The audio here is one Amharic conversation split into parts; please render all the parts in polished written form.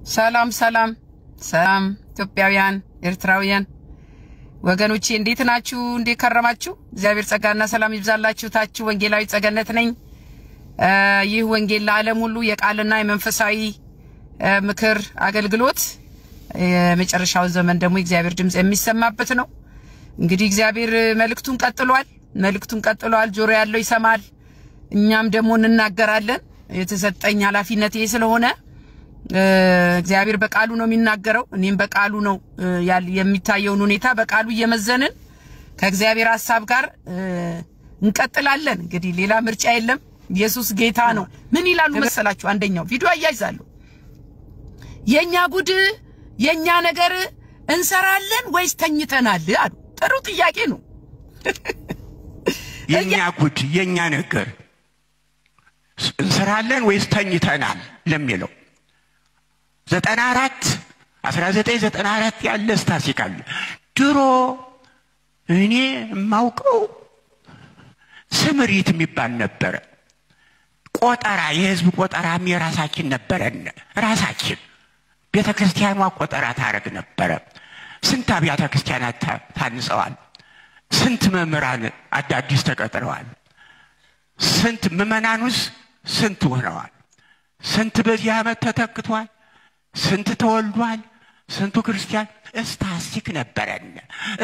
ሰላም ሰላም ሰላም ኢትዮጵያውያን ኤርትራውያን ወገኖቼ እንዴት ናችሁ? እንዴት ከረማችሁ? እግዚአብሔር ጸጋና ሰላም ይብዛላችሁ። ታችሁ ወንጌላዊ ጸገነት ነኝ። ይህ ወንጌል ለዓለም ሁሉ የቃልና የመንፈሳዊ ምክር አገልግሎት የመጨረሻው ዘመን ደግሞ እግዚአብሔር ድምጽ የሚሰማበት ነው። እንግዲህ እግዚአብሔር መልእክቱን ቀጥሏል። ጆሮ ያለው ይሰማል። እኛም ደግሞ እንናገራለን። የተሰጠኝ ኃላፊነት ስለሆነ እግዚአብሔር በቃሉ ነው የሚናገረው። እኔም በቃሉ ነው የሚታየውን ሁኔታ በቃሉ እየመዘንን ከእግዚአብሔር ሐሳብ ጋር እንቀጥላለን። እንግዲህ ሌላ ምርጫ የለም። ኢየሱስ ጌታ ነው። ምን ይላሉ መሰላችሁ? አንደኛው ቪዲዮ አያይዛለሁ። የኛ ጉድ የኛ ነገር እንሰራለን ወይስ ተኝተናል አሉ። ጥሩ ጥያቄ ነው። የኛ ጉድ የኛ ነገር እንሰራለን ወይስ ተኝተናል ለሚለው 1994 ያለ ስታሲካል ድሮ እኔ ማውቀው ስምሪት የሚባል ነበር። ቆጠራ የህዝብ ቆጠራ የራሳችን ነበረን። ራሳችን ቤተክርስቲያኗ ቆጠራ ታረግ ነበር። ስንት አብያተ ክርስቲያናት ታንጸዋል። ስንት መምህራን አዳዲስ ተቀጥረዋል። ስንት ምዕመናኑስ ስንት ሆነዋል። ስንት በዚህ ዓመት ተተክቷል። ስንት ተወልዷል። ስንቱ ክርስቲያን ስታስቲክ ነበረን።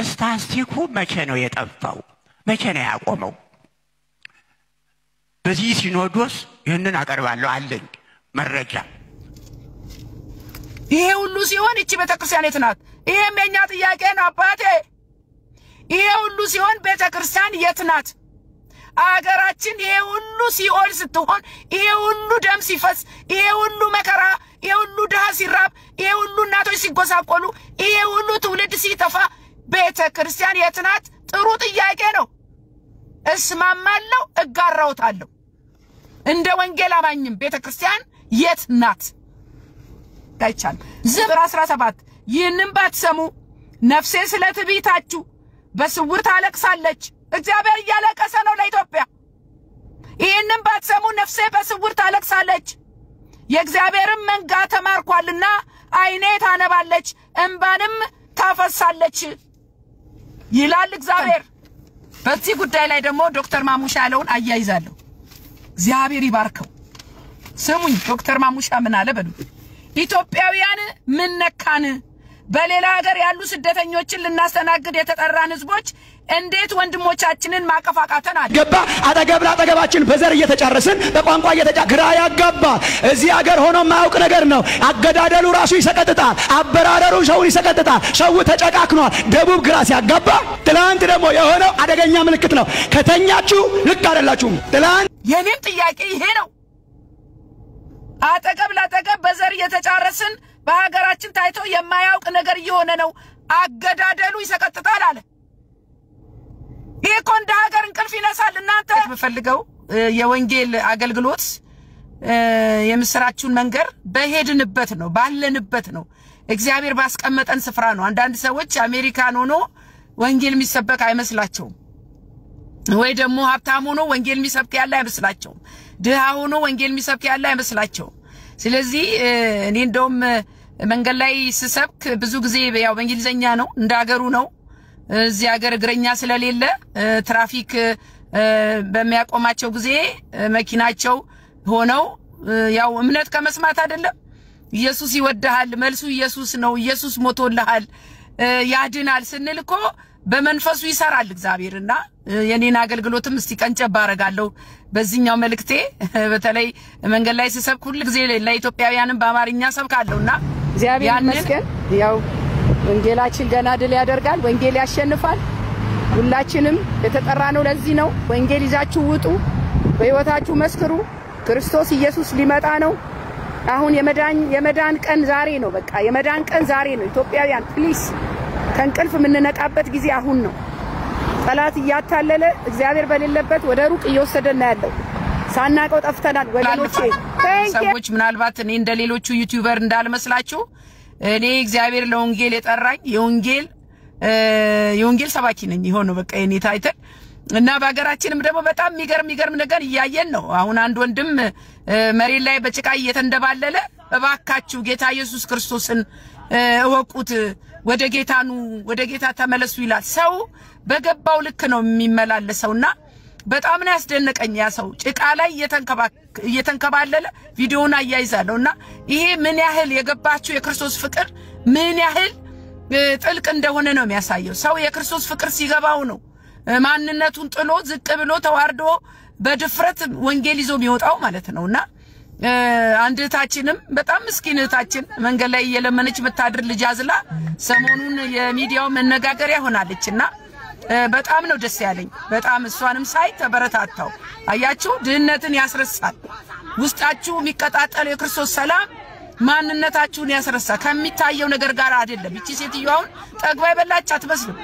ስታስቲኩ መቼ ነው የጠፋው? መቼ ነው ያቆመው? በዚህ ሲኖዶስ ይሄንን አቀርባለሁ አለኝ መረጃ። ይሄ ሁሉ ሲሆን እቺ ቤተክርስቲያን የት ናት? ይሄም የኛ ጥያቄ ነው አባቴ። ይሄ ሁሉ ሲሆን ቤተክርስቲያን የት ናት? አገራችን ይሄ ሁሉ ሲኦል ስትሆን፣ ይሄ ሁሉ ደም ሲፈስ፣ ይሄ ሁሉ መከራ፣ ይሄ ሁሉ ድሃ ሲራብ፣ ይሄ ሁሉ እናቶች ሲጎሳቆሉ፣ ይሄ ሁሉ ትውልድ ሲጠፋ ቤተክርስቲያን የት ናት? ጥሩ ጥያቄ ነው። እስማማለሁ፣ እጋራውታለሁ። እንደ ወንጌል አማኝም ቤተክርስቲያን የት ናት? ታይቻል ዝብራ 17 ይህንን ባትሰሙ ነፍሴ ስለ ትዕቢታችሁ በስውር ታለቅሳለች። እግዚአብሔር እያለቀሰ ነው ለኢትዮጵያ። ይህንን ባትሰሙ ነፍሴ በስውር ታለቅሳለች። የእግዚአብሔርን መንጋ ተማርኳልና አይኔ ታነባለች፣ እንባንም ታፈሳለች ይላል እግዚአብሔር። በዚህ ጉዳይ ላይ ደግሞ ዶክተር ማሙሻ ያለውን አያይዛለሁ። እግዚአብሔር ይባርከው። ስሙኝ፣ ዶክተር ማሙሻ ምን አለ በሉ። ኢትዮጵያውያን ምን ነካን? በሌላ ሀገር ያሉ ስደተኞችን ልናስተናግድ የተጠራን ህዝቦች እንዴት ወንድሞቻችንን ማቀፋቃተን አለ ገባ። አጠገባችን በዘር እየተጫረስን በቋንቋ ግራ ያጋባ። እዚህ ሀገር ሆኖ ማያውቅ ነገር ነው። አገዳደሉ ራሱ ይሰቀጥጣል። አበራረሩ ሰውን ይሰቀጥጣል። ሰው ተጨቃክኗል። ደቡብ ግራ ሲያጋባ። ትላንት ደግሞ የሆነው አደገኛ ምልክት ነው። ከተኛችሁ ልክ አይደላችሁም። ትላንት የኔም ጥያቄ ይሄ ነው። አጠገብ ለአጠገብ በዘር እየተጫረስን በሀገራችን ታይቶ የማያውቅ ነገር እየሆነ ነው። አገዳደሉ ይሰቀጥጣል አለ። ይሄ እንደ ሀገር እንቅልፍ ይነሳል። እናንተ በፈልገው የወንጌል አገልግሎት የምስራቹን መንገር በሄድንበት ነው፣ ባለንበት ነው፣ እግዚአብሔር ባስቀመጠን ስፍራ ነው። አንዳንድ ሰዎች አሜሪካን ሆኖ ወንጌል የሚሰበክ አይመስላቸውም፣ ወይ ደግሞ ሀብታም ሆኖ ወንጌል የሚሰብክ ያለ አይመስላቸውም፣ ድሃ ሆኖ ወንጌል የሚሰብክ ያለ አይመስላቸውም። ስለዚህ እኔ እንደውም መንገድ ላይ ስሰብክ ብዙ ጊዜ ያው በእንግሊዘኛ ነው፣ እንደ ሀገሩ ነው። እዚህ ሀገር እግረኛ ስለሌለ ትራፊክ በሚያቆማቸው ጊዜ መኪናቸው ሆነው ያው እምነት ከመስማት አይደለም። ኢየሱስ ይወድሃል፣ መልሱ ኢየሱስ ነው፣ ኢየሱስ ሞቶልሃል፣ ያድናል ስንል እኮ በመንፈሱ ይሰራል እግዚአብሔርና የኔን አገልግሎትም እስቲ ቀንጨብ አረጋለሁ በዚህኛው መልእክቴ። በተለይ መንገድ ላይ ስሰብክ ሁሉ ጊዜ ለኢትዮጵያውያንም በአማርኛ ሰብካለሁና እግዚአብሔር ይመስገን። ያው ወንጌላችን ገና ድል ያደርጋል፣ ወንጌል ያሸንፋል። ሁላችንም የተጠራነው ለዚህ ነው። ወንጌል ይዛችሁ ውጡ፣ በህይወታችሁ መስክሩ። ክርስቶስ ኢየሱስ ሊመጣ ነው። አሁን የመዳን ቀን ዛሬ ነው። በቃ የመዳን ቀን ዛሬ ነው። ኢትዮጵያውያን ፕሊስ ከእንቅልፍ የምንነቃበት ጊዜ አሁን ነው። ጠላት እያታለለ እግዚአብሔር በሌለበት ወደ ሩቅ እየወሰደን ያለው ሳናቀው ጠፍተናል ወገኖቼ። ሰዎች ምናልባት እኔ እንደሌሎቹ ዩቲዩበር እንዳልመስላችሁ እኔ እግዚአብሔር ለወንጌል የጠራኝ የወንጌል ሰባኪ ነኝ። ይሆነ በቃ የኔ ታይተል እና በአገራችንም ደግሞ በጣም የሚገርም ነገር እያየን ነው። አሁን አንድ ወንድም መሬት ላይ በጭቃ እየተንደባለለ እባካችሁ ጌታ ኢየሱስ ክርስቶስን እወቁት ወደ ጌታኑ ወደ ጌታ ተመለሱ ይላል ሰው በገባው ልክ ነው የሚመላለሰውና በጣም ነው ያስደነቀኝ ያ ሰው ጭቃ ላይ እየተንከባለለ ቪዲዮውን አያይዛለውና ይሄ ምን ያህል የገባችሁ የክርስቶስ ፍቅር ምን ያህል ጥልቅ እንደሆነ ነው የሚያሳየው ሰው የክርስቶስ ፍቅር ሲገባው ነው ማንነቱን ጥሎ ዝቅ ብሎ ተዋርዶ በድፍረት ወንጌል ይዞ የሚወጣው ማለት ነውና አንድ እህታችንም በጣም ምስኪን እህታችን መንገድ ላይ የለመነች መታድር ልጅ አዝላ ሰሞኑን የሚዲያው መነጋገሪያ ሆናለችና በጣም ነው ደስ ያለኝ በጣም እሷንም ሳይ ተበረታታው አያችሁ ድህነትን ያስረሳል ውስጣችሁ የሚቀጣጠለው የክርስቶስ ሰላም ማንነታችሁን ያስረሳ ከሚታየው ነገር ጋር አይደለም እቺ ሴትዮዋን ጠግባይ በላች አትመስልም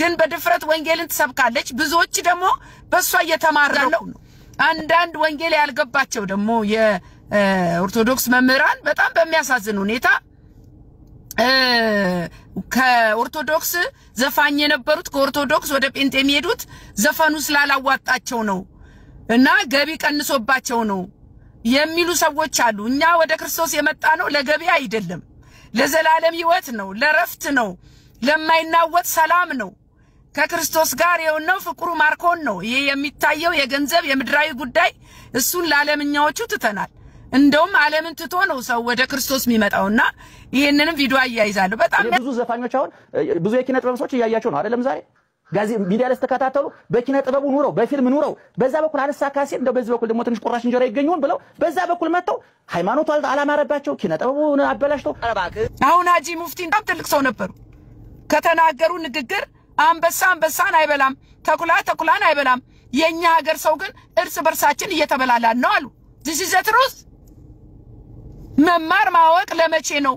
ግን በድፍረት ወንጌልን ትሰብካለች ብዙዎች ደግሞ በሷ እየተማረሩ ነው አንዳንድ ወንጌል ያልገባቸው ደግሞ የኦርቶዶክስ መምህራን በጣም በሚያሳዝን ሁኔታ ከኦርቶዶክስ ዘፋኝ የነበሩት ከኦርቶዶክስ ወደ ጴንጤ የሚሄዱት ዘፈኑ ስላላዋጣቸው ነው እና ገቢ ቀንሶባቸው ነው የሚሉ ሰዎች አሉ እኛ ወደ ክርስቶስ የመጣ ነው ለገቢ አይደለም ለዘላለም ሕይወት ነው ለረፍት ነው ለማይናወጥ ሰላም ነው ከክርስቶስ ጋር የሆነው ፍቅሩ ማርኮን ነው ይሄ የሚታየው የገንዘብ የምድራዊ ጉዳይ እሱን ለዓለምኛዎቹ ትተናል እንደውም ዓለምን ትቶ ነው ሰው ወደ ክርስቶስ የሚመጣውና ይሄንንም ቪዲዮ አያይዛለሁ በጣም ብዙ ዘፋኞች አሁን ብዙ የኪነ ጥበብ ሰዎች እያያቸው ነው አይደለም ዛሬ ጋዚ ሚዲያ ላይ ተከታተሉ በኪነ ጥበቡ ኑረው በፊልም ኑረው በዛ በኩል አልሳካሲ እንደው በዚህ በኩል ደግሞ ትንሽ ቁራሽ እንጀራ ይገኙን ብለው በዛ በኩል መተው ሃይማኖቱ አላማረባቸው ኪነ ጥበቡን አበላሽተው አሁን ሀጂ ሙፍቲ በጣም ትልቅ ሰው ነበሩ ከተናገሩ ንግግር አንበሳ አንበሳን አይበላም ተኩላ ተኩላን አይበላም የኛ ሀገር ሰው ግን እርስ በርሳችን እየተበላላን ነው አሉ this is the truth መማር ማወቅ ለመቼ ነው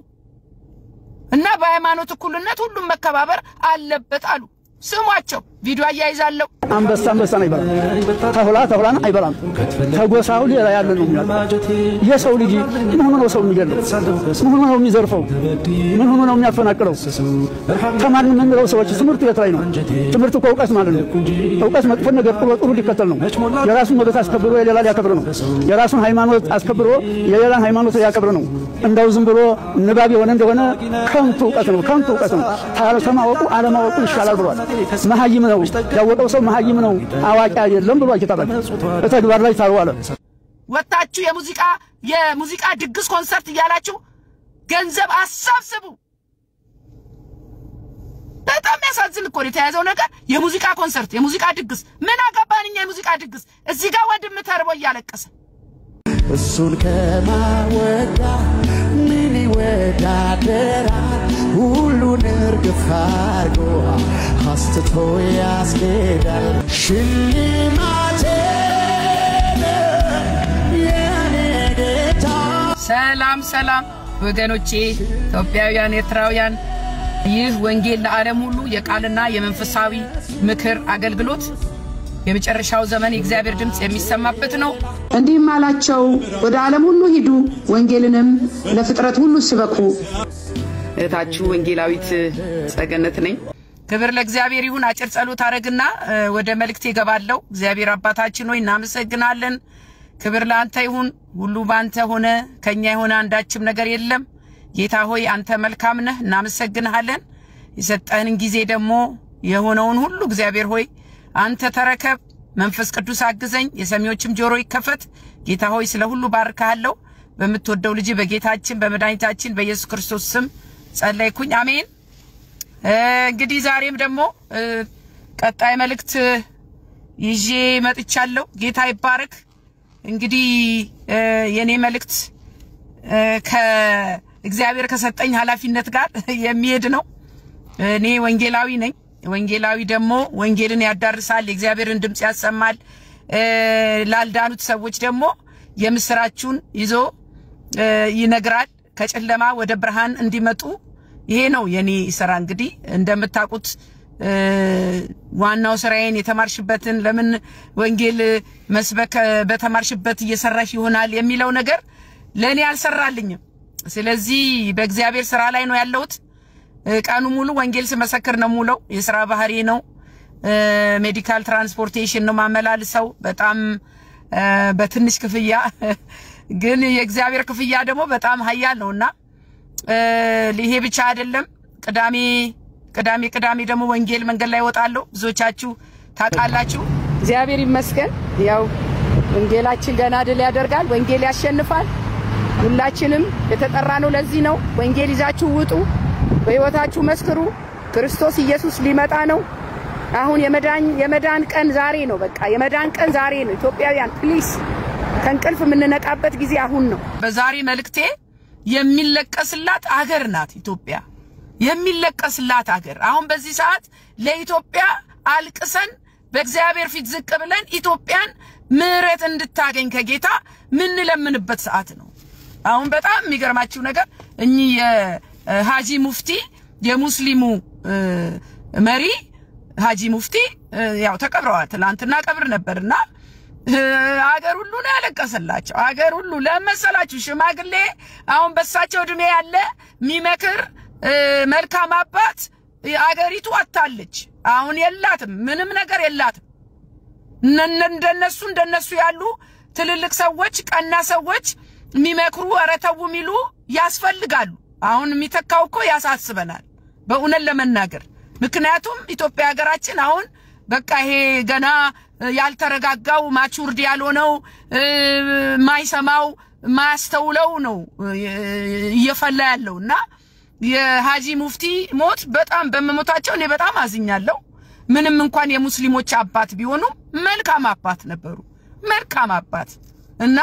እና በሃይማኖት እኩልነት ሁሉም መከባበር አለበት አሉ ስሟቸው ቪዲዮ አያይዛለሁ አንበሳ አንበሳን አይበላም ተኩላን አይበላም ተጎሳው ሌላ ያለ ነው የሰው ልጅ ምን ሆኖ ነው ሰው የሚገለው ምን ሆኖ ነው የሚዘርፈው ምን ሆኖ ነው የሚያፈናቅለው ተማርን የምንለው ሰዎች ትምህርት ቤት ላይ ነው ትምህርት እኮ እውቀት ማለት ነው እውቀት መጥፎ ነገር ጥሩ ሊከተል ነው የራሱን መብት አስከብሮ የሌላ ሊያከብር ነው የራሱን ሃይማኖት አስከብሮ የሌላን ሃይማኖት ያከብር ነው እንደው ዝም ብሎ ንባብ የሆነ እንደሆነ ከንቱ እውቀት ነው ታለማወቁ አለማወቁ ይሻላል ብሏል መሐይም ነው ያወቀው ሰው መሐይም ነው አዋቂ አይደለም ብሏል ኪታባችን በተግባር ላይ ታርዋለ ወጣችሁ የሙዚቃ ድግስ ኮንሰርት እያላችሁ ገንዘብ አሰብስቡ በጣም ያሳዝን እኮ የተያዘው ነገር የሙዚቃ ኮንሰርት የሙዚቃ ድግስ ምን አገባንኛ የሙዚቃ ድግስ እዚህ ጋር ወንድም ተርቦ እያለቀሰ እሱን ከማወዳ ምን ይወዳደራ ሁሉን እርግፍ አርጎ አስተቶ ያስኬዳል ሽልማቴ የኔ ጌታ ሰላም ሰላም ወገኖቼ ኢትዮጵያውያን ኤርትራውያን ይህ ወንጌል ለዓለም ሁሉ የቃልና የመንፈሳዊ ምክር አገልግሎት የመጨረሻው ዘመን የእግዚአብሔር ድምጽ የሚሰማበት ነው እንዲህም አላቸው ወደ ዓለም ሁሉ ሂዱ ወንጌልንም ለፍጥረት ሁሉ ስበኩ እታችሁ ወንጌላዊት ጸገነት ነኝ ክብር ለእግዚአብሔር ይሁን አጭር ጸሎት አረግና ወደ መልእክቴ ገባለው እግዚአብሔር አባታችን ሆይ እናመሰግናለን ክብር ለአንተ ይሁን ሁሉ ባንተ ሆነ ከኛ የሆነ አንዳችም ነገር የለም ጌታ ሆይ አንተ መልካም ነህ እናመሰግናለን የሰጠህን ጊዜ ደግሞ የሆነውን ሁሉ እግዚአብሔር ሆይ አንተ ተረከብ መንፈስ ቅዱስ አግዘኝ የሰሚዎችም ጆሮ ይከፈት ጌታ ሆይ ስለ ሁሉ ባርካለሁ በመትወደው ልጅ በጌታችን በመድኃኒታችን በኢየሱስ ክርስቶስ ስም ጸለይኩኝ አሜን እንግዲህ ዛሬም ደግሞ ቀጣይ መልእክት ይዤ መጥቻለሁ ጌታ ይባረክ እንግዲህ የኔ መልእክት ከእግዚአብሔር ከሰጠኝ ኃላፊነት ጋር የሚሄድ ነው እኔ ወንጌላዊ ነኝ ወንጌላዊ ደግሞ ወንጌልን ያዳርሳል የእግዚአብሔርን ድምጽ ያሰማል ላልዳኑት ሰዎች ደግሞ የምስራቹን ይዞ ይነግራል ከጨለማ ወደ ብርሃን እንዲመጡ ይሄ ነው የኔ ስራ እንግዲህ እንደምታውቁት ዋናው ስራዬን የተማርሽበትን ለምን ወንጌል መስበክ በተማርሽበት እየሰራሽ ይሆናል የሚለው ነገር ለኔ አልሰራልኝም ስለዚህ በእግዚአብሔር ስራ ላይ ነው ያለሁት ቀኑ ሙሉ ወንጌል ስመሰክር ነው ሙሉ የሥራ ባህሪ ነው ሜዲካል ትራንስፖርቴሽን ነው ማመላልሰው በጣም በትንሽ ክፍያ ግን የእግዚአብሔር ክፍያ ደግሞ በጣም ኃያል ነውና ይሄ ብቻ አይደለም ቅዳሜ ደግሞ ወንጌል መንገድ ላይ ወጣለሁ ብዙዎቻችሁ ታቃላችሁ እግዚአብሔር ይመስገን ያው ወንጌላችን ገና ድል ያደርጋል ወንጌል ያሸንፋል ሁላችንም የተጠራነው ለዚህ ነው ወንጌል ይዛችሁ ውጡ በህይወታችሁ መስክሩ ክርስቶስ ኢየሱስ ሊመጣ ነው አሁን የመዳን ቀን ዛሬ ነው በቃ የመዳን ቀን ዛሬ ነው ኢትዮጵያውያን ፕሊስ ከንቅልፍ የምንነቃበት ጊዜ አሁን ነው በዛሬ መልእክቴ የሚለቀስላት አገር ናት ኢትዮጵያ የሚለቀስላት አገር አሁን በዚህ ሰዓት ለኢትዮጵያ አልቅሰን በእግዚአብሔር ፊት ዝቅ ብለን ኢትዮጵያን ምህረት እንድታገኝ ከጌታ ምን ለምንበት ሰዓት ነው አሁን በጣም የሚገርማችሁ ነገር እኚ የሃጂ ሙፍቲ የሙስሊሙ መሪ ሃጂ ሙፍቲ ያው ተቀብረዋል ትላንትና ቀብር ነበርና አገር ሁሉ ነው ያለቀሰላቸው አገር ሁሉ ለመሰላችሁ ሽማግሌ አሁን በሳቸው እድሜ ያለ ሚመክር መልካም አባት አገሪቱ አጣለች አሁን የላትም ምንም ነገር የላትም እንደነሱ ያሉ ትልልቅ ሰዎች ቀና ሰዎች ሚመክሩ አረተው ሚሉ ያስፈልጋሉ አሁን የሚተካው እኮ ያሳስበናል በእውነት ለመናገር ምክንያቱም ኢትዮጵያ ሀገራችን አሁን በቃ ይሄ ገና ያልተረጋጋው ማቹርድ ያልሆነው ማይሰማው ማስተውለው ነው እየፈላ ያለውና የሃጂ ሙፍቲ ሞት በጣም በመሞታቸው እኔ በጣም አዝኛለሁ ምንም እንኳን የሙስሊሞች አባት ቢሆኑ መልካም አባት ነበሩ መልካም አባት እና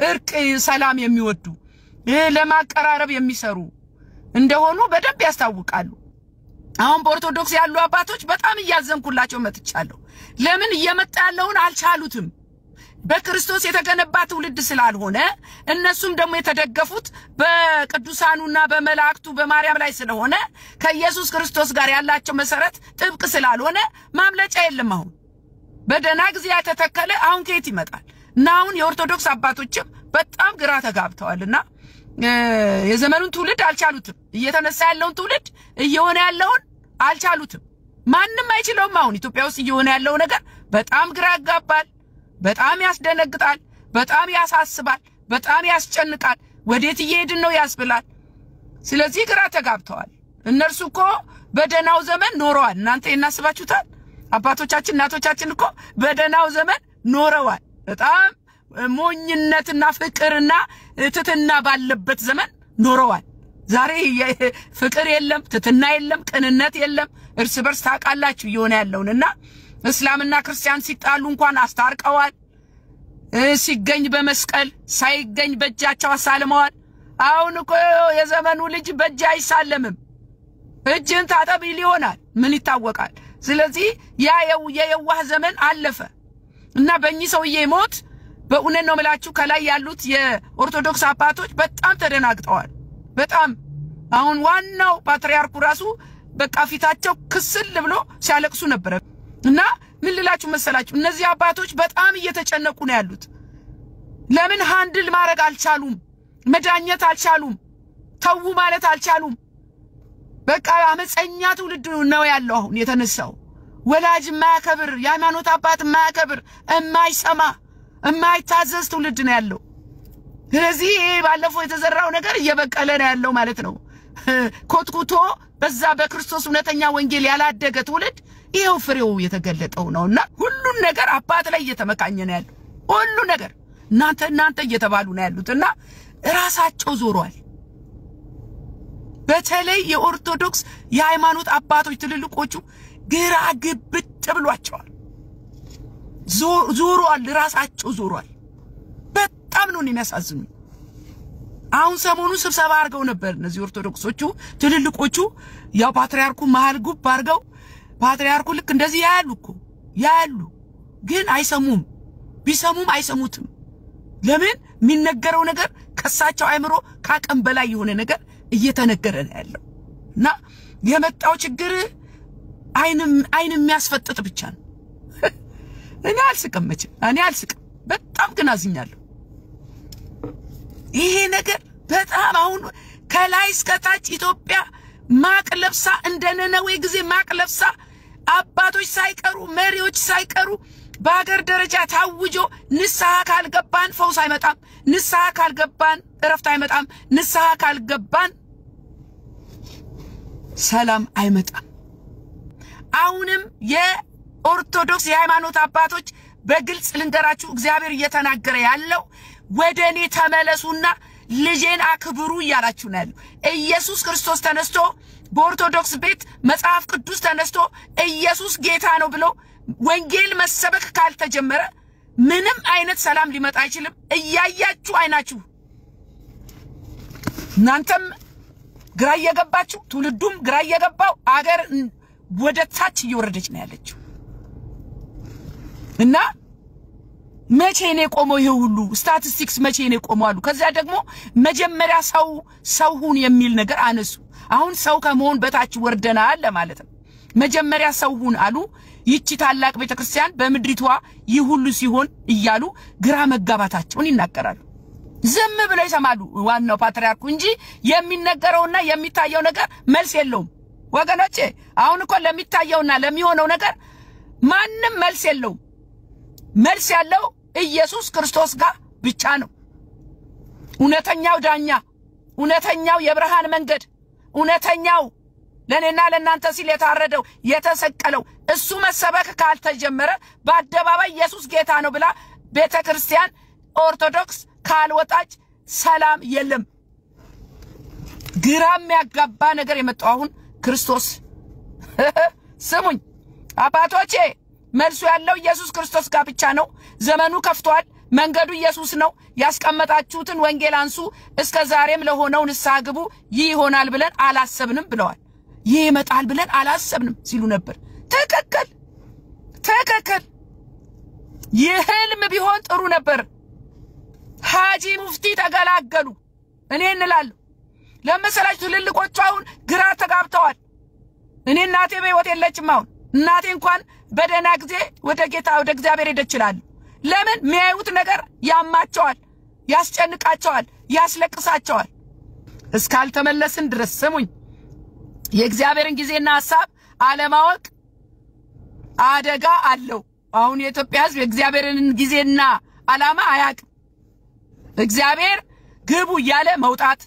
እርቅ ሰላም የሚወዱ ለማቀራረብ የሚሰሩ እንደሆኑ በደንብ ያስታውቃሉ አሁን በኦርቶዶክስ ያሉ አባቶች በጣም ያዘንኩላቸው መጥቻለሁ ለምን እየመጣ ያለውን አልቻሉትም በክርስቶስ የተገነባ ትውልድ ስላልሆነ እነሱም ደግሞ የተደገፉት በቅዱሳኑና በመላእክቱ በማርያም ላይ ስለሆነ ከኢየሱስ ክርስቶስ ጋር ያላቸው መሰረት ጥብቅ ስላልሆነ ማምለጫ የለም አሁን በደና ጊዜ ያተተከለ አሁን ከየት ይመጣል እና አሁን የኦርቶዶክስ አባቶችም በጣም ግራ ተጋብተዋልና የዘመኑን ትውልድ አልቻሉትም እየተነሳ ያለውን ትውልድ እየሆነ ያለውን አልቻሉትም ማንንም አይችለውም አሁን ኢትዮጵያ ውስጥ እየሆነ ያለው ነገር በጣም ግራ ያጋባል በጣም ያስደነግጣል በጣም ያሳስባል በጣም ያስጨንቃል ወዴት እየሄድን ነው ያስብላል ስለዚህ ግራ ተጋብተዋል እነርሱ እኮ በደናው ዘመን ኖረዋል እናንተ እናስባችሁታል አባቶቻችን እናቶቻችን እኮ በደናው ዘመን ኖረዋል በጣም ሞኝነትና ፍቅርና ትትና ባለበት ዘመን ኖረዋል ዛሬ ፍቅር የለም ትትና የለም ቅንነት የለም እርስ በርስ ታቃላችሁ ይሆነ ያለውንና እስላምና ክርስቲያን ሲጣሉ እንኳን አስታርቀዋል ሲገኝ በመስቀል ሳይገኝ በእጃቸው አሳልመዋል አሁን እኮ የዘመኑ ልጅ በእጅ አይሳለምም እጅን ታጠብ ይሆናል ምን ይታወቃል ስለዚህ ያ የየዋህ ዘመን አለፈ እና በእኚህ ሰውዬ ሞት በእውነት ነው መላችሁ ከላይ ያሉት የኦርቶዶክስ አባቶች በጣም ተደናግጠዋል በጣም አሁን ዋናው ፓትርያርኩ ራሱ በቃ ፊታቸው ክስል ብሎ ሲያለቅሱ ነበር እና ምን ልላችሁ መሰላችሁ እነዚህ አባቶች በጣም እየተጨነቁ ነው ያሉት ለምን ሃንድል ማድረግ አልቻሉም መዳኘት አልቻሉም ተው ማለት አልቻሉም በቃ አመፀኛ ትውልድ ነው ያለው አሁን የተነሳው ወላጅ ማያከብር የሃይማኖት አባት ማያከብር የማይሰማ የማይታዘዝ ትውልድ ነው ያለው ስለዚህ ባለፈው የተዘራው ነገር እየበቀለ ነው ያለው ማለት ነው ኮትኩቶ በዛ በክርስቶስ እውነተኛ ወንጌል ያላደገ ትውልድ ይሄው ፍሬው የተገለጠው ነውና ሁሉን ነገር አባት ላይ እየተመካኘ ነው ያለው ሁሉ ነገር እናንተ እየተባሉ ነው ያሉትና ራሳቸው ዞሯል በተለይ የኦርቶዶክስ የሃይማኖት አባቶች ትልልቆቹ ግራ ግብጥ ብሏቸዋል ዞሯል ራሳቸው ዞሯል በጣም ነው የሚያሳዝኑ አሁን ሰሞኑ ስብሰባ አርገው ነበር እነዚህ ኦርቶዶክሶቹ ትልልቆቹ ያው ፓትርያርኩ መሃል ጉብ አርገው ፓትርያርኩ ልክ እንደዚህ ያሉ ግን አይሰሙም ቢሰሙም አይሰሙትም ለምን የሚነገረው ነገር ከሳቸው አይምሮ ካቀም በላይ የሆነ ነገር እየተነገረ ነው ያለውና የመጣው ችግር አይን የሚያስፈጥጥ ብቻ ነው እኔ አልስቅም በጣም ግን አዝኛለሁ ይሄ ነገር በጣም አሁን ከላይ እስከ ታች ኢትዮጵያ ማቅለብሳ እንደነነዌ ጊዜ ማቅለብሳ አባቶች ሳይቀሩ መሪዎች ሳይቀሩ በአገር ደረጃ ታውጆ ንስሐ ካልገባን ፈውስ አይመጣም፣ ንስሐ ካልገባን እረፍት አይመጣም፣ ንስሐ ካልገባን ሰላም አይመጣም። አሁንም የኦርቶዶክስ የሃይማኖት አባቶች በግልጽ ልንገራችሁ እግዚአብሔር እየተናገረ ያለው ወደኔ ተመለሱና ልጄን አክብሩ እያላችሁ ነው ያለው። ኢየሱስ ክርስቶስ ተነስቶ በኦርቶዶክስ ቤት መጽሐፍ ቅዱስ ተነስቶ ኢየሱስ ጌታ ነው ብሎ ወንጌል መሰበክ ካልተጀመረ ምንም አይነት ሰላም ሊመጣ አይችልም። እያያችሁ አይናችሁ እናንተም ግራ እየገባችሁ ትውልዱም ግራ እየገባው አገር ወደ ታች እየወረደች ነው ያለችው። እና መቼ ነው ቆመው ይሄ ሁሉ ስታቲስቲክስ መቼ ነው ቆመዋሉ? ከዛ ደግሞ መጀመሪያ ሰውሁን የሚል ነገር አነሱ። አሁን ሰው ከመሆን በታች ወርደናል ለማለት ነው። መጀመሪያ ሰውሁን አሉ። ይቺ ታላቅ ቤተክርስቲያን በመድሪቷ ይሁሉ ሲሆን እያሉ ግራ መጋባታቸውን ይናገራሉ። ዝም ብለው ይሰማሉ ዋናው ፓትርያርኩ እንጂ የሚነገረውና የሚታየው ነገር መልስ የለውም። ወገኖቼ አሁን እኮ ለሚታየውና ለሚሆነው ነገር ማንም መልስ የለውም። መልስ ያለው ኢየሱስ ክርስቶስ ጋር ብቻ ነው። እውነተኛው ዳኛ፣ እውነተኛው የብርሃን መንገድ፣ እውነተኛው ለኔና ለናንተ ሲል የታረደው የተሰቀለው እሱ መሰበክ ካልተጀመረ በአደባባይ ኢየሱስ ጌታ ነው ብላ ቤተክርስቲያን ኦርቶዶክስ ካልወጣች ሰላም የለም። ግራም ያጋባ ነገር የመጣው አሁን ክርስቶስ ስሙኝ አባቶቼ መልሱ ያለው ኢየሱስ ክርስቶስ ጋር ብቻ ነው። ዘመኑ ከፍቷል። መንገዱ ኢየሱስ ነው። ያስቀመጣችሁትን ወንጌል አንሱ፣ እስከ ዛሬም ለሆነው ንስሐ ግቡ። ይህ ይሆናል ብለን አላሰብንም ብለዋል። ይህ ይመጣል ብለን አላሰብንም ሲሉ ነበር። ትክክል። ይህልም ቢሆን ጥሩ ነበር። ሐጂ ሙፍቲ ተገላገሉ። እኔ እንላለሁ ለመሰላችሁ ትልልቆቹ አሁን ግራ ተጋብተዋል። እኔ እናቴ በሕይወት የለችም። አሁን እናቴ እንኳን በደና ጊዜ ወደ ጌታ ወደ እግዚአብሔር ሄደችላል። ለምን የሚያዩት ነገር ያማቸዋል፣ ያስጨንቃቸዋል፣ ያስለቅሳቸዋል። እስካልተመለስን ድረስ ስሙኝ የእግዚአብሔርን ጊዜና ሐሳብ አለማወቅ አደጋ አለው። አሁን የኢትዮጵያ ሕዝብ የእግዚአብሔርን ጊዜና ዓላማ አያውቅም። እግዚአብሔር ግቡ እያለ መውጣት፣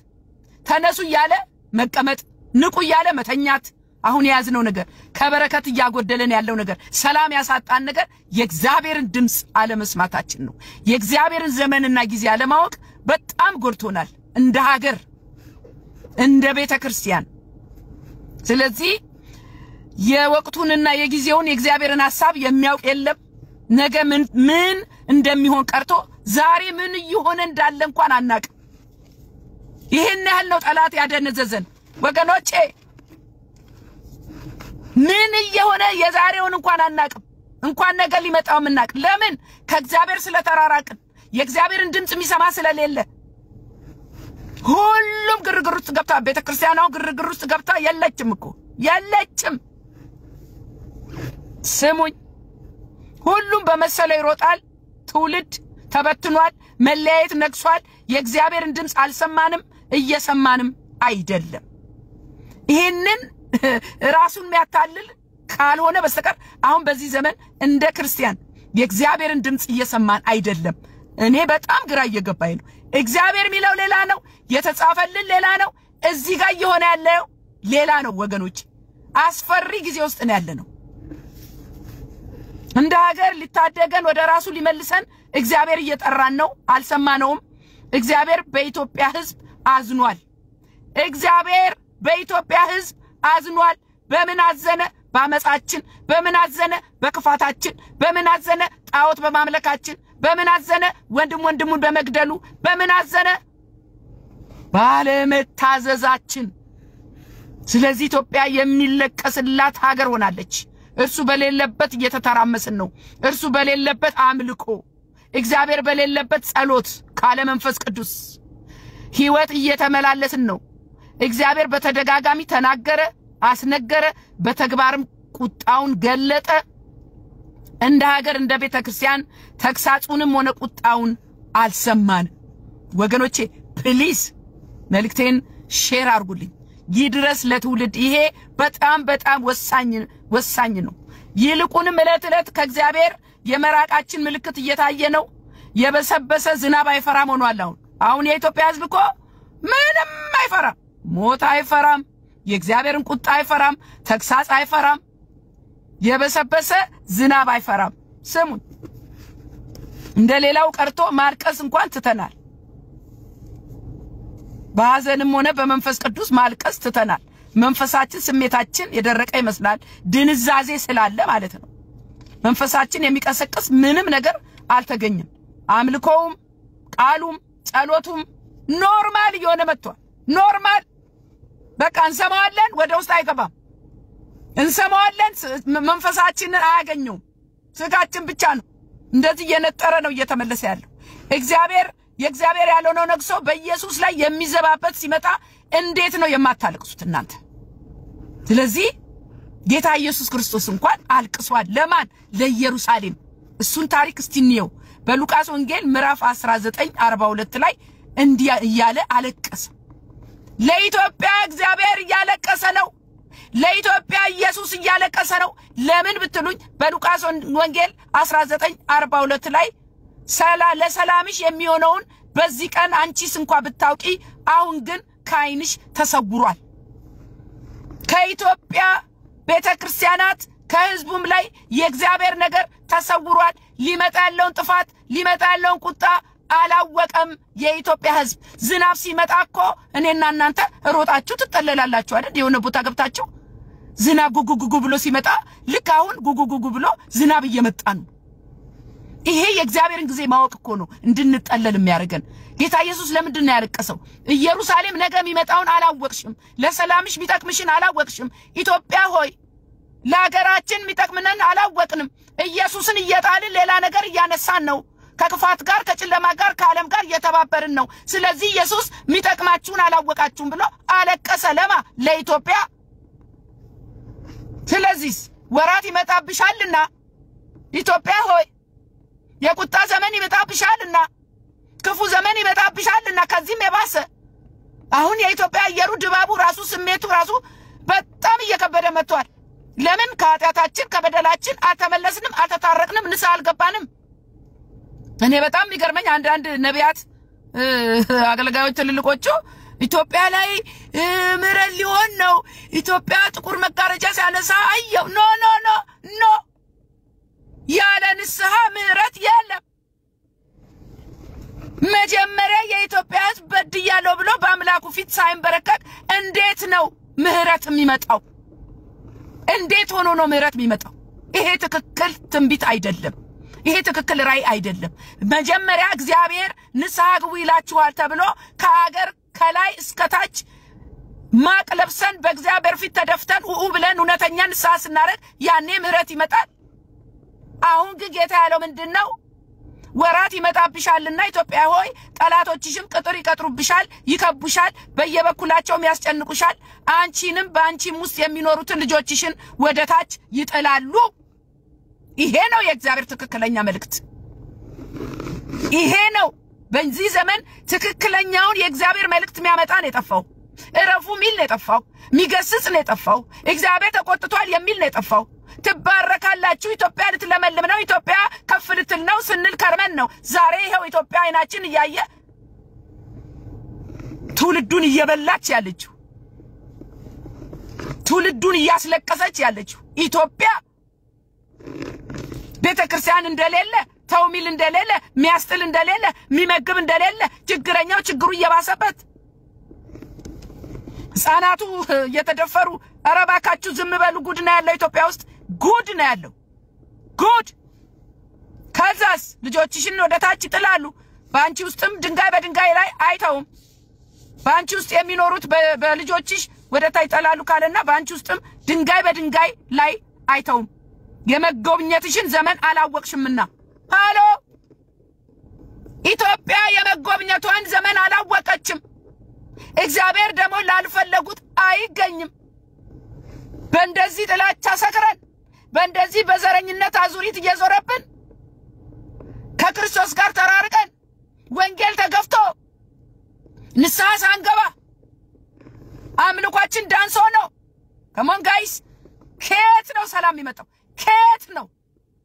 ተነሱ እያለ መቀመጥ፣ ንቁ እያለ መተኛት አሁን የያዝነው ነገር ከበረከት እያጎደለን ያለው ነገር ሰላም ያሳጣን ነገር የእግዚአብሔርን ድምጽ አለመስማታችን ነው። የእግዚአብሔርን ዘመንና ጊዜ አለማወቅ በጣም ጎድቶናል እንደ ሀገር እንደ ቤተክርስቲያን። ስለዚህ የወቅቱንና የጊዜውን የእግዚአብሔርን ሐሳብ የሚያውቅ የለም። ነገ ምን እንደሚሆን ቀርቶ ዛሬ ምን ይሆነ እንዳለ እንኳን አናውቅም። ይሄን ያህል ነው ጠላት ያደነዘዘን ወገኖቼ። ምን ይሆነ የዛሬውን እንኳን አናውቅም፣ እንኳን ነገ ሊመጣው ምናቅ። ለምን ከእግዚአብሔር ስለተራራቅን የእግዚአብሔርን ድምጽ የሚሰማ ስለሌለ ሁሉም ግርግር ውስጥ ገብታ ቤተክርስቲያናው ግርግር ውስጥ ገብታ የለችም እኮ የለችም። ስሙኝ ሁሉም በመሰለው ይሮጣል። ትውልድ ተበትኗል። መለያየት ነግሷል። የእግዚአብሔርን ድምጽ አልሰማንም፣ እየሰማንም አይደለም። ይሄንን ራሱን የሚያታልል ካልሆነ በስተቀር አሁን በዚህ ዘመን እንደ ክርስቲያን የእግዚአብሔርን ድምጽ እየሰማን አይደለም። እኔ በጣም ግራ እየገባኝ ነው። እግዚአብሔር የሚለው ሌላ ነው፣ የተጻፈልን ሌላ ነው፣ እዚህ ጋር እየሆነ ያለው ሌላ ነው። ወገኖች አስፈሪ ጊዜ ውስጥ ነው ያለነው። እንደ ሀገር ሊታደገን ወደ ራሱ ሊመልሰን እግዚአብሔር እየጠራን ነው፣ አልሰማነውም። እግዚአብሔር በኢትዮጵያ ሕዝብ አዝኗል። እግዚአብሔር በኢትዮጵያ ሕዝብ አዝኗል። በምን አዘነ? በአመጻችን። በምን አዘነ? በክፋታችን። በምን አዘነ? ጣዖት በማምለካችን። በምን አዘነ? ወንድሙን በመግደሉ። በምን አዘነ? ባለመታዘዛችን። ስለዚህ ኢትዮጵያ የሚለቀስላት ሀገር ሆናለች። እርሱ በሌለበት እየተተራመስን ነው። እርሱ በሌለበት አምልኮ፣ እግዚአብሔር በሌለበት ጸሎት ካለ መንፈስ ቅዱስ ሕይወት እየተመላለስን ነው። እግዚአብሔር በተደጋጋሚ ተናገረ፣ አስነገረ፣ በተግባርም ቁጣውን ገለጠ። እንደ ሀገር እንደ ቤተክርስቲያን ተግሳጹንም ሆነ ቁጣውን አልሰማን። ወገኖቼ ፕሊዝ መልእክቴን ሼር አድርጉልኝ፣ ይድረስ ለትውልድ። ይሄ በጣም ወሳኝ ነው። ይልቁንም ዕለት ዕለት ከእግዚአብሔር የመራቃችን ምልክት እየታየ ነው። የበሰበሰ ዝናብ አይፈራም ሆኗል። አሁን የኢትዮጵያ ሕዝብ እኮ ምንም አይፈራም። ሞት አይፈራም፣ የእግዚአብሔርን ቁጣ አይፈራም፣ ተግሳጽ አይፈራም፣ የበሰበሰ ዝናብ አይፈራም። ስሙን እንደሌላው ቀርቶ ማልቀስ እንኳን ትተናል። በሐዘንም ሆነ በመንፈስ ቅዱስ ማልቀስ ትተናል። መንፈሳችን ስሜታችን የደረቀ ይመስላል፣ ድንዛዜ ስላለ ማለት ነው። መንፈሳችን የሚቀሰቅስ ምንም ነገር አልተገኘም። አምልኮውም ቃሉም ጸሎቱም ኖርማል እየሆነ መጥቷል። ኖርማል በቃ እንሰማዋለን፣ ወደ ውስጥ አይገባም። እንሰማዋለን፣ መንፈሳችንን አያገኘውም። ስጋችን ብቻ ነው እንደዚህ እየነጠረ ነው እየተመለሰ ያለው። የእግዚአብሔር ያልሆነው ነግሶ በኢየሱስ ላይ የሚዘባበት ሲመጣ እንዴት ነው የማታለቅሱት እናንተ? ስለዚህ ጌታ ኢየሱስ ክርስቶስ እንኳን አልቅሷል። ለማን? ለኢየሩሳሌም። እሱን ታሪክ እስቲ እንየው። በሉቃስ ወንጌል ምዕራፍ 19:42 ላይ እንዲህ እያለ አለቀሰ። ለኢትዮጵያ እግዚአብሔር እያለቀሰ ነው። ለኢትዮጵያ ኢየሱስ እያለቀሰ ነው። ለምን ብትሉኝ በሉቃስ ወንጌል 19:42 ላይ ለሰላምሽ የሚሆነውን በዚህ ቀን አንቺስ እንኳን ብታውቂ አሁን ግን ከዓይንሽ ተሰውሯል። ከኢትዮጵያ ቤተክርስቲያናት ከህዝቡም ላይ የእግዚአብሔር ነገር ተሰውሯል። ሊመጣ ያለውን ጥፋት ሊመጣ ያለውን ቁጣ አላወቀም የኢትዮጵያ ህዝብ። ዝናብ ሲመጣ እኮ እኔና እናንተ ሮጣችሁ ትጠለላላችሁ አይደል? የሆነ ቦታ ገብታችሁ ዝናብ ጉጉጉጉ ብሎ ሲመጣ ልክ አሁን ጉጉጉጉ ብሎ ዝናብ እየመጣ ነው። ይሄ የእግዚአብሔርን ጊዜ ማወቅ እኮ ነው እንድንጠለል የሚያደርገን። ጌታ ኢየሱስ ለምንድን ነው ያለቀሰው? ኢየሩሳሌም ነገ የሚመጣውን አላወቅሽም፣ ለሰላምሽ የሚጠቅምሽን አላወቅሽም። ኢትዮጵያ ሆይ ለሀገራችን የሚጠቅምነን አላወቅንም። ኢየሱስን እየጣልን ሌላ ነገር እያነሳን ነው። ከክፋት ጋር ከጨለማ ጋር ከዓለም ጋር እየተባበርን ነው። ስለዚህ ኢየሱስ የሚጠቅማችሁን አላወቃችሁም ብሎ አለቀሰ። ለማ? ለኢትዮጵያ። ስለዚህ ወራት ይመጣብሻልና ኢትዮጵያ ሆይ የቁጣ ዘመን ይመጣብሻልና ክፉ ዘመን ይመጣብሻልና ከዚህም የባሰ አሁን የኢትዮጵያ አየሩ ድባቡ ራሱ ስሜቱ ራሱ በጣም እየከበደ መጥቷል። ለምን? ከኃጢአታችን ከበደላችን አልተመለስንም፣ አልተታረቅንም፣ ንስሐ አልገባንም። እኔ በጣም የሚገርመኝ አንዳንድ ነቢያት አገልጋዮች ትልልቆቹ ኢትዮጵያ ላይ ምሕረት ሊሆን ነው ኢትዮጵያ ጥቁር መጋረጃ ሲያነሳ አየው። ኖ ኖ ኖ ኖ ያለ ንስሐ ምሕረት የለም። መጀመሪያ የኢትዮጵያ ሕዝብ በድያለሁ ብሎ በአምላኩ ፊት ሳይንበረከክ እንዴት ነው ምሕረት የሚመጣው? እንዴት ሆኖ ነው ምሕረት የሚመጣው? ይሄ ትክክል ትንቢት አይደለም። ይሄ ትክክል ራይ አይደለም። መጀመሪያ እግዚአብሔር ንስሐ ግቡ ይላችኋል ተብሎ ከአገር ከላይ እስከታች ማቅ ለብሰን በእግዚአብሔር ፊት ተደፍተን ብለን እውነተኛ ንስሐ ስናረግ ያኔ ምሕረት ይመጣል። አሁን ግን ጌታ ያለው ምንድነው? ወራት ይመጣብሻልና ኢትዮጵያ ሆይ ጠላቶችሽም ቅጥር ይቀጥሩብሻል፣ ይከቡሻል፣ በየበኩላቸውም ያስጨንቁሻል። አንቺንም በአንቺም ውስጥ የሚኖሩትን ልጆችሽን ወደታች ይጥላሉ። ይሄ ነው የእግዚአብሔር ትክክለኛ መልእክት። ይሄ ነው በዚህ ዘመን ትክክለኛውን የእግዚአብሔር መልእክት የሚያመጣ ነው የጠፋው። እረፉ ሚል ነው የጠፋው። ሚገስጽ ነው የጠፋው። እግዚአብሔር ተቆጥቷል የሚል ነው የጠፋው። ትባረካላችሁ ኢትዮጵያ ልትለመልም ነው ኢትዮጵያ ከፍ ልትል ነው ስንል ከርመን ነው። ዛሬ ይሄው ኢትዮጵያ አይናችን እያየ ትውልዱን እየበላች ያለችው ትውልዱን እያስለቀሰች ያለችው ኢትዮጵያ ቤተክርስቲያን እንደሌለ ተውሚል እንደሌለ ሚያስጥል እንደሌለ ሚመግብ እንደሌለ ችግረኛው ችግሩ እየባሰበት ህፃናቱ እየተደፈሩ አረባካችሁ ዝም በሉ። ጉድ ነው ያለው ኢትዮጵያ ውስጥ ጉድ ነው ያለው ጉድ። ከዛስ ልጆችሽን ወደታች ይጥላሉ። ባንቺ ውስጥም ድንጋይ በድንጋይ ላይ አይተውም። ባንቺ ውስጥ የሚኖሩት በልጆችሽ ወደታች ይጥላሉ ካለና ባንቺ ውስጥም ድንጋይ በድንጋይ ላይ አይተውም። የመጎብኘትሽን ዘመን አላወቅሽምና ሃሎ ኢትዮጵያ የመጎብኘቷን ዘመን አላወቀችም። እግዚአብሔር ደግሞ ላልፈለጉት አይገኝም። በእንደዚህ ጥላቻ ሰክረን በእንደዚህ በዘረኝነት አዙሪት እየዞረብን ከክርስቶስ ጋር ተራርቀን ወንጌል ተገፍቶ ንስሐ ሳንገባ አምልኳችን ዳንስ ሆኖ ከሞን ጋይስ ከየት ነው ሰላም የሚመጣው? ከየት ነው?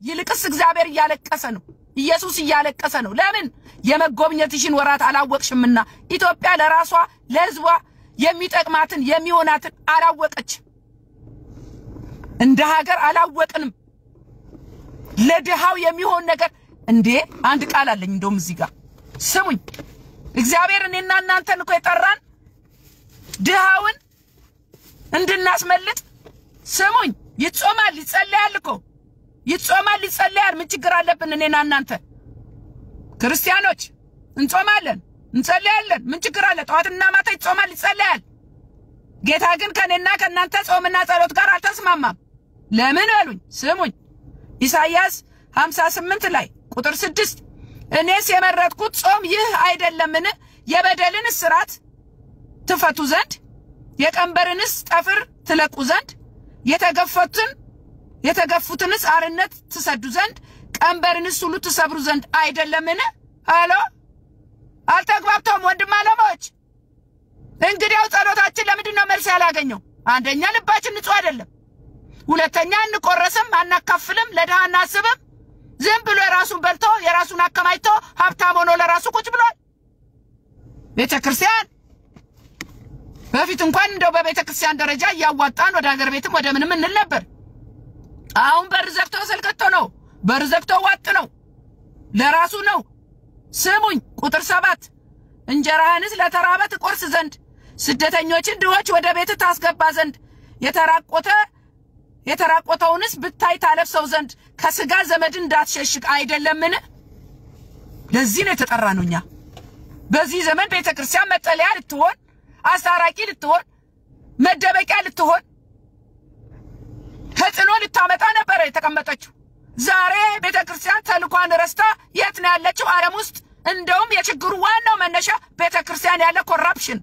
ይልቅስ እግዚአብሔር እያለቀሰ ነው ኢየሱስ እያለቀሰ ነው ለምን የመጎብኘትሽን ወራት አላወቅሽምና ኢትዮጵያ ለራሷ ለህዝቧ የሚጠቅማትን የሚሆናትን አላወቀች እንደ ሀገር አላወቅንም ለድሃው የሚሆን ነገር እንዴ አንድ ቃል አለኝ እንደውም እዚህ ጋር ስሙኝ እግዚአብሔር እኔና እናንተን እኮ የጠራን ድሃውን እንድናስመልጥ ስሙኝ ይጾማል ይጸልያል እኮ ይጾማል ይጸልያል ምን ችግር አለብን እኔና እናንተ ክርስቲያኖች እንጾማለን እንጸልያለን ምን ችግር አለ ጧትና ማታ ይጾማል ይጸልያል ጌታ ግን ከኔና ከናንተ ጾምና ጸሎት ጋር አልተስማማም ለምን አሉኝ ስሙኝ ኢሳይያስ 58 ላይ ቁጥር 6 እኔስ የመረጥኩት ጾም ይህ አይደለምን የበደልን እስራት ትፈቱ ዘንድ የቀንበርንስ ጠፍር ትለቁ ዘንድ የተገፉትንስ አርነት ትሰዱ ዘንድ ቀንበርንስ ሁሉ ትሰብሩ ዘንድ አይደለምን አሎ አልተግባብተውም ወንድም አለሞች እንግዲያው ጸሎታችን ለምንድን ነው መልስ ያላገኘው አንደኛ ልባችን ንጹህ አይደለም ሁለተኛ እንቆረስም አናካፍልም ለድሃ እናስብም ዝም ብሎ የራሱን በልቶ የራሱን አከማይቶ ሀብታም ሆኖ ለራሱ ቁጭ ብሏል ቤተክርስቲያን በፊት እንኳን እንደው በቤተክርስቲያን ደረጃ ያዋጣን ወደ ሀገር ቤትም ወደ ምንም እንል ነበር አሁን በርዘክቶ ሰልከቶ ነው በርዘክቶ ዋጥ ነው ለራሱ ነው ስሙኝ ቁጥር 7 እንጀራህንስ ለተራበ ትቆርስ ዘንድ ስደተኞችን ድሆች ወደ ቤት ታስገባ ዘንድ የተራቆተውንስ ብታይ ታለብሰው ዘንድ ከስጋ ዘመድ እንዳትሸሽግ አይደለምን ለዚህ ነው ተጠራኑኛ በዚህ ዘመን ቤተክርስቲያን መጠለያ ልትሆን አሳራቂ ልትሆን መደበቂያ ልትሆን ተጽኖ ልታመጣ ነበር የተቀመጠችው ዛሬ ቤተክርስቲያን ተልኳን ረስታ የት ነው ያለችው ዓለም ውስጥ እንደውም የችግሩ ዋናው መነሻ ቤተክርስቲያን ያለ ኮራፕሽን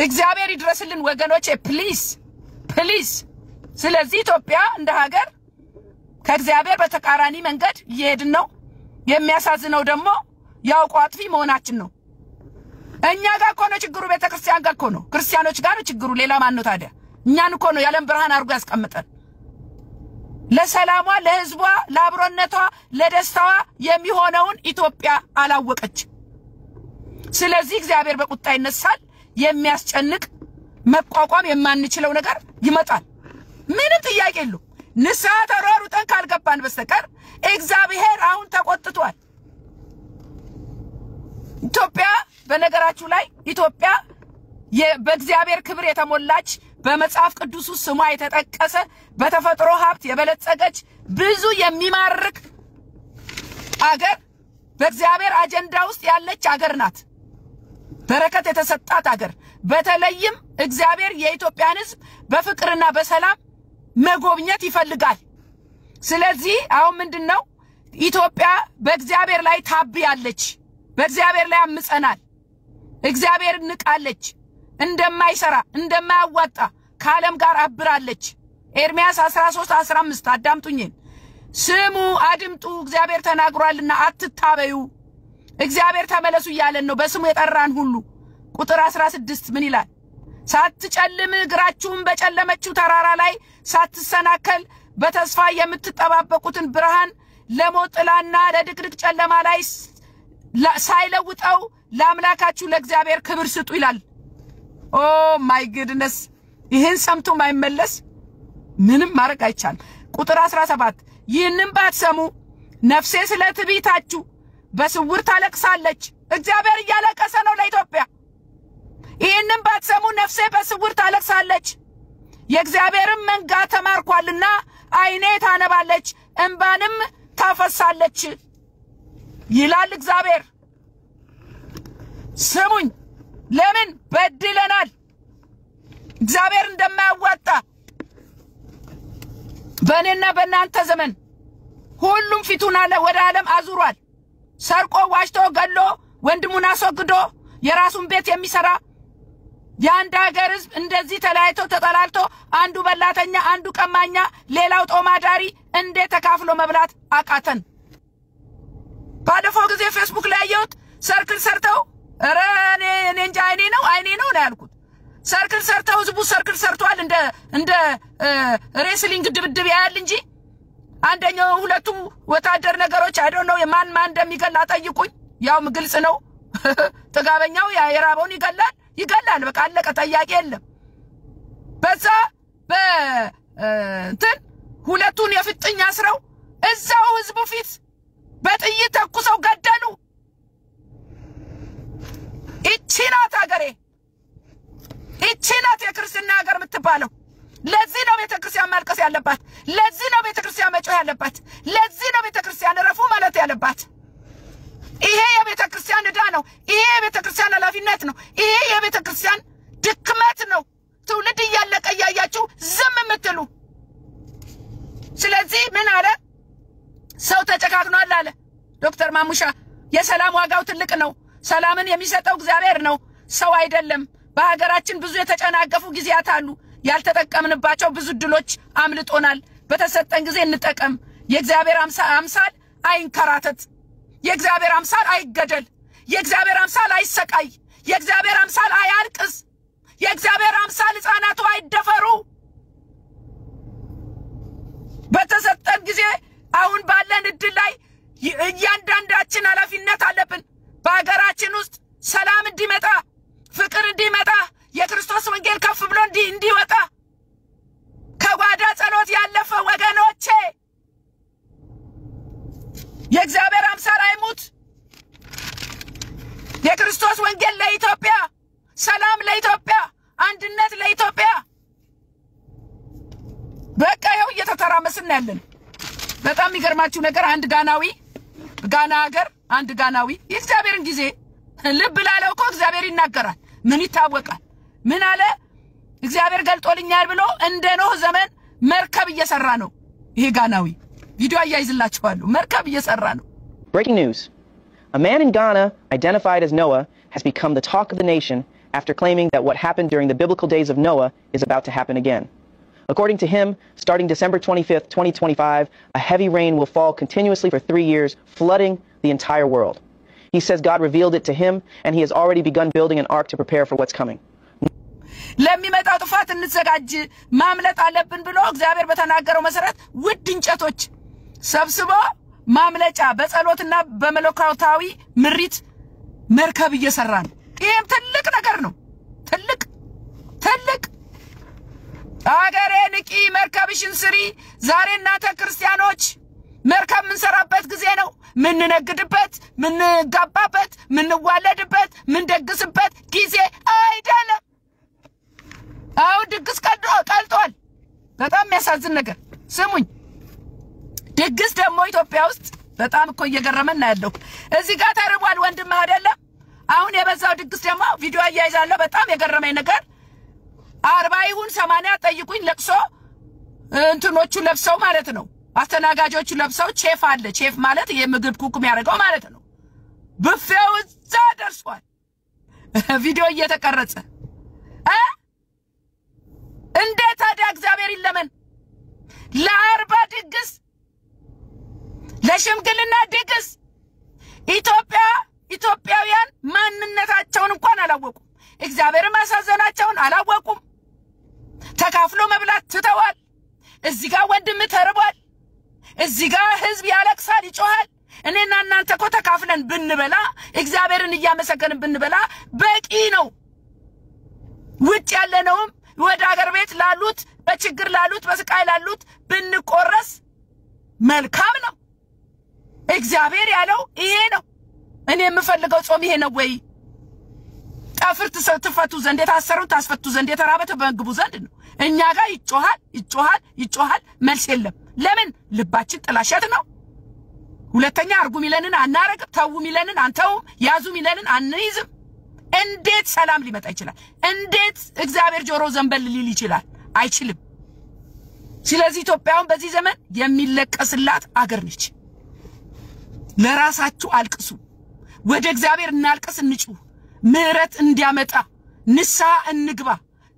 እግዚአብሔር ይድረስልን ወገኖቼ ፕሊዝ ስለዚህ ኢትዮጵያ እንደ ሀገር ከእግዚአብሔር በተቃራኒ መንገድ እየሄድን ነው የሚያሳዝነው ደግሞ ያው ቋጥፊ መሆናችን ነው እኛ ጋር እኮ ነው ችግሩ ቤተክርስቲያን ጋር እኮ ነው ክርስቲያኖች ጋር ነው ችግሩ ሌላ ማን ነው ታዲያ እኛን እኮ ነው ያለም ብርሃን አርጎ ያስቀምጠን ለሰላሟ ለህዝቧ ለአብሮነቷ ለደስታዋ የሚሆነውን ኢትዮጵያ አላወቀች ስለዚህ እግዚአብሔር በቁጣ ይነሳል የሚያስጨንቅ መቋቋም የማንችለው ነገር ይመጣል ምንም ጥያቄ የለው ንስሐ ተሯሩጠን ካልገባን በስተቀር እግዚአብሔር አሁን ተቆጥቷል ኢትዮጵያ በነገራችሁ ላይ ኢትዮጵያ በእግዚአብሔር ክብር የተሞላች በመጽሐፍ ቅዱስ ውስጥ ስሟ የተጠቀሰ በተፈጥሮ ሀብት የበለጸገች ብዙ የሚማርክ አገር በእግዚአብሔር አጀንዳ ውስጥ ያለች አገር ናት በረከት የተሰጣት አገር በተለይም እግዚአብሔር የኢትዮጵያን ሕዝብ በፍቅርና በሰላም መጎብኘት ይፈልጋል ስለዚህ አሁን ምንድነው ኢትዮጵያ በእግዚአብሔር ላይ ታብያለች በእግዚአብሔር ላይ አምጸናል እግዚአብሔር ንቃለች እንደማይሰራ እንደማያዋጣ ከዓለም ጋር አብራለች ኤርሚያስ 13:15 አዳምጡኝ ስሙ አድምጡ እግዚአብሔር ተናግሯልና አትታበዩ እግዚአብሔር ተመለሱ ይያለን ነው በስሙ የጠራን ሁሉ ቁጥር 16 ምን ይላል ሳትጨልም እግራችሁን በጨለመችው ተራራ ላይ ሳትሰናከል በተስፋ የምትጠባበቁትን ብርሃን ለሞጥላና ለድቅድቅ ጨለማ ላይ ሳይለውጠው ለአምላካችሁ ለእግዚአብሔር ክብር ስጡ ይላል ኦ ማይ ጉድነስ ይሄን ሰምቶ ማይመለስ ምንም ማረግ አይቻል ቁጥር 17 ይህንን ባትሰሙ ነፍሴ ስለ ትዕቢታችሁ በስውር ታለቅሳለች እግዚአብሔር እያለቀሰ ነው ለኢትዮጵያ ይህንን ባትሰሙ ነፍሴ በስውር ታለቅሳለች የእግዚአብሔርን መንጋ ተማርኳልና አይኔ ታነባለች እንባንም ታፈሳለች ይላል እግዚአብሔር ስሙኝ ለምን በድለናል እግዚአብሔር እንደማያዋጣ በእኔና በእናንተ ዘመን ሁሉም ፊቱን ወደ ዓለም አዙሯል ሰርቆ ዋሽቶ ገሎ ወንድሙን አስወግዶ የራሱን ቤት የሚሰራ የአንድ ሀገር ሕዝብ እንደዚህ ተላይቶ ተጠላልቶ አንዱ በላተኛ አንዱ ቀማኛ ሌላው ጦማዳሪ እንዴት ተካፍሎ መብላት አቃተን ባለፈው ጊዜ ፌስቡክ ላይ ያየሁት ሰርክል ሰርተው እኔ እንጃ አይኔ ነው ያልኩት ሰርክል ሰርተው ህዝቡ ሰርክል ሰርቷል እንደ ሬስሊንግ ድብድብ ያያል እንጂ አንደኛው ሁለቱ ወታደር ነገሮች አይዶን ነው የማን እንደሚገላ ጠይቁኝ ያው ግልጽ ነው ተጋበኛው የራበውን ይገላል በቃ አለቀ ጠያቂ የለም በዛ በእንትን ሁለቱን የፍጥኝ አስረው እዛው ህዝቡ ፊት በጥይት ተኩሰው ገደሉ እቺናት ሀገሬ እቺናት የክርስቲና ሀገር የምትባለው ለዚህ ነው ቤተክርስቲያን ማልቀስ ያለባት ለዚህ ነው ቤተክርስቲያን መጮህ ያለባት ለዚህ ነው ቤተክርስቲያን ረፉ ማለት ያለባት ይሄ የቤተክርስቲያን ዕዳ ነው ይሄ የቤተክርስቲያን ኃላፊነት ነው ይሄ የቤተክርስቲያን ድክመት ነው ትውልድ እያለቀ ያያችሁ ዝም የምትሉ ስለዚህ ምን አለ ሰው ተጨካክኗል አለ ዶክተር ማሙሻ የሰላም ዋጋው ትልቅ ነው ሰላምን የሚሰጠው እግዚአብሔር ነው ሰው አይደለም በሀገራችን ብዙ የተጨናገፉ ጊዜያት አሉ ያልተጠቀምንባቸው ብዙ ድሎች አምልጦናል በተሰጠን ጊዜ እንጠቀም የእግዚአብሔር አምሳል አይንከራተት የእግዚአብሔር አምሳል አይገደል የእግዚአብሔር አምሳል አይሰቃይ የእግዚአብሔር አምሳል አያልቅስ የእግዚአብሔር አምሳል ሕፃናቱ አይደፈሩ በተሰጠን ጊዜ አሁን ባለን እድል ላይ እያንዳንዳችን ኃላፊነት አለብን በሀገራችን ውስጥ ሰላም እንዲመጣ ፍቅር እንዲመጣ የክርስቶስ ወንጌል ከፍ ብሎ እንዲወጣ ከጓዳ ጸሎት ያለፈ ወገኖቼ የእግዚአብሔር አምሳል አይሙት የክርስቶስ ወንጌል ለኢትዮጵያ ሰላም ለኢትዮጵያ አንድነት ለኢትዮጵያ በቃ ይኸው እየተተራመስን ያለን በጣም ይገርማችሁ ነገር አንድ ጋና ሀገር አንድ ጋናዊ የእግዚአብሔርን ጊዜ ልብ ላለው እኮ እግዚአብሔር ይናገራል ምን ይታወቃል ምን አለ እግዚአብሔር ገልጦልኛል ብሎ እንደ ኖህ ዘመን መርከብ እየሰራ ነው ይሄ ጋናዊ ቪዲዮ አያይዝላችኋለሁ መርከብ እየሰራ ነው Breaking news. A man in Ghana identified as Noah has become the talk of the nation after claiming that what happened during the biblical days of Noah is about to happen again. According to him, starting December 25th, 2025, a heavy rain will fall continuously for 3 years, flooding the entire world. He says God revealed it to him, and he has already begun building an ark to prepare for what's coming. ለሚመጣው ጥፋት እንዘጋጅ ማምለጥ አለብን ብሎ እግዚአብሔር በተናገረው መሰረት ውድ እንጨቶች ሰብስቦ ማምለጫ በጸሎትና በመለኮታዊ ምሪት መርከብ እየሰራ ነው ይሄም ትልቅ ነገር ነው ትልቅ አገሬ ንቂ መርከብሽን ስሪ ዛሬ እናንተ ክርስቲያኖች መርከብ ምን ሰራበት ጊዜ ነው ምን ነገድበት ምን ጋባበት ምን ዋለድበት ምን ደግስበት ጊዜ አይደለም አው ድግስ ቀልጧል በጣም ያሳዝን ነገር ስሙኝ ድግስ ደግሞ ኢትዮጵያ ውስጥ በጣም እኮ እየገረመና ያለው እዚህ ጋር ተርቧል ወንድም አይደለም አሁን የበዛው ድግስ ደግሞ ቪዲዮ አያይዛለሁ በጣም የገረመኝ ነገር 40 ይሁን 80 ጠይቁኝ ለቅሶ እንትኖቹ ለብሰው ማለት ነው አስተናጋጆቹ ለብሰው ቼፍ አለ ቼፍ ማለት የምግብ ኩኩም ያደርገው ማለት ነው ብፌው እዛ ደርሷል ቪዲዮ እየተቀረጸ እንዴት ታዲያ እግዚአብሔር ይለመን ለ40 ድግስ ለሽምግልና ድግስ ኢትዮጵያውያን ማንነታቸውን እንኳን አላወቁም እግዚአብሔር ማሳዘናቸውን አላወቁም ተካፍሎ መብላት ትተዋል እዚህ ጋር ወንድም ተርቧል እዚህ ጋር ህዝብ ያለቅሳል ይጮሃል እኔና እናንተ እኮ ተካፍለን ብንበላ እግዚአብሔርን እያመሰገንን ብንበላ በቂ ነው ውጭ ያለነውም ወደ ሀገር ቤት ላሉት በችግር ላሉት በስቃይ ላሉት ብንቆረስ መልካም ነው እግዚአብሔር ያለው ይሄ ነው እኔ የምፈልገው ጾም ይሄ ነው ወይ ጠፍርት ተፈቱ ዘንድ የታሰሩት ታስፈቱ ዘንድ የተራበተ በእንግቡ ዘንድ ነው እኛ ጋር ይጮሃል መልስ የለም ለምን ልባችን ጥላሸት ነው ሁለተኛ አርጉ ሚለንን አናረግም ተው ሚለንን አንተው ያዙ ሚለንን አንይዝም እንዴት ሰላም ሊመጣ ይችላል እንዴት እግዚአብሔር ጆሮ ዘንበል ሊል ይችላል አይችልም ስለዚህ ኢትዮጵያውን በዚህ ዘመን የሚለቀስላት አገር ነች ለራሳችሁ አልቅሱ ወደ እግዚአብሔር እናልቀስ እንጩህ ምህረት እንዲያመጣ ንስሐ እንግባ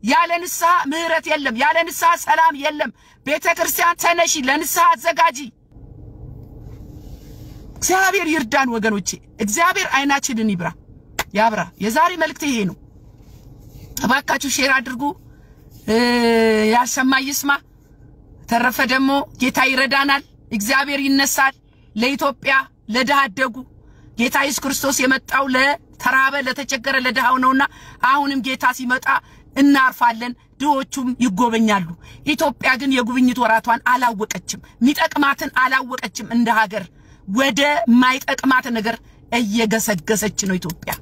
ያለ ንስሐ ምህረት የለም ያለ ንስሐ ሰላም የለም ቤተክርስቲያን ተነሺ ለንስሐ አዘጋጂ እግዚአብሔር ይርዳን ወገኖቼ እግዚአብሔር አይናችንን ይብራ ያብራ የዛሬ መልእክት ይሄ ነው እባካችሁ ሼር አድርጉ ያሰማ ይስማ ተረፈ ደግሞ ጌታ ይረዳናል እግዚአብሔር ይነሳል ለኢትዮጵያ ለድሃ አደጉ ጌታ ኢየሱስ ክርስቶስ የመጣው ለተራበ ለተቸገረ ለድሃው ነውና አሁንም ጌታ ሲመጣ እናርፋለን ድሆቹም ይጎበኛሉ ኢትዮጵያ ግን የጉብኝት ወራቷን አላወቀችም ሚጠቅማትን አላወቀችም እንደ ሀገር ወደ ማይጠቅማት ነገር እየገሰገሰች ነው ኢትዮጵያ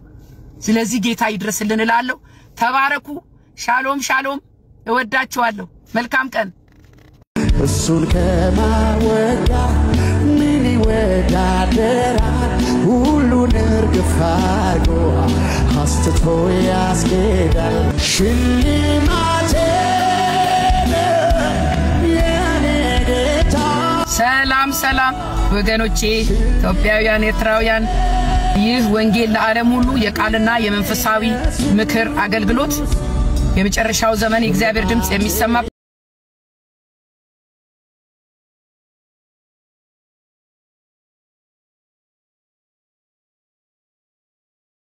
ስለዚህ ጌታ ይድረስልን እላለሁ ተባረኩ ሻሎም ሻሎም እወዳችኋለሁ መልካም ቀን እሱን ከማወጋ ምን ይወዳደራል ሁሉን እርግፍ አድርጎ አስትቶ ያስኬዳል ሽልማቴ የኔ ጌታ ሰላም ሰላም ወገኖቼ ኢትዮጵያውያን ኤርትራውያን ይህ ወንጌል ለዓለም ሁሉ የቃልና የመንፈሳዊ ምክር አገልግሎት የመጨረሻው ዘመን የእግዚአብሔር ድምጽ የሚሰማ